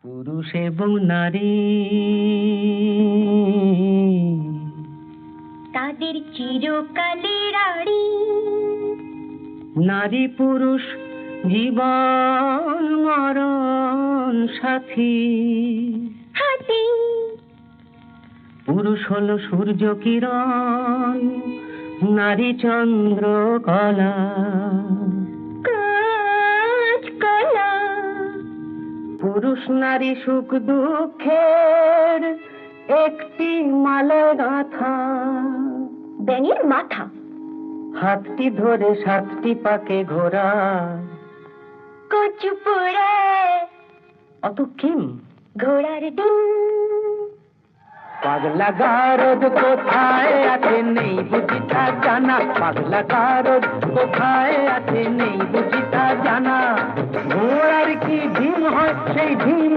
পুরুষ এবং নারী তাদের চিরকালের আড়ি, নারী পুরুষ জীবন মরণ সাথী। হাতি পুরুষ হলো সূর্য কিরণ, নারী চন্দ্র কলা। কাঁচকলা, পুরুষ নারী সুখ দুঃখের একটি মালা গাঁথা। ব্যাঙের মাথা, হাতটি ধরে সাতটি পাকে ঘোরা। কচু পোড়া, অত কিম ঘোড়ার ডিম। পাগলা গারদ কোথায় আছে নেই বুঝি তা জানা। পাগলা গারদ কোথায় আছে নেই বুঝি তা জানা। ঘোড়ার কি ডিম হয় সেই ডিম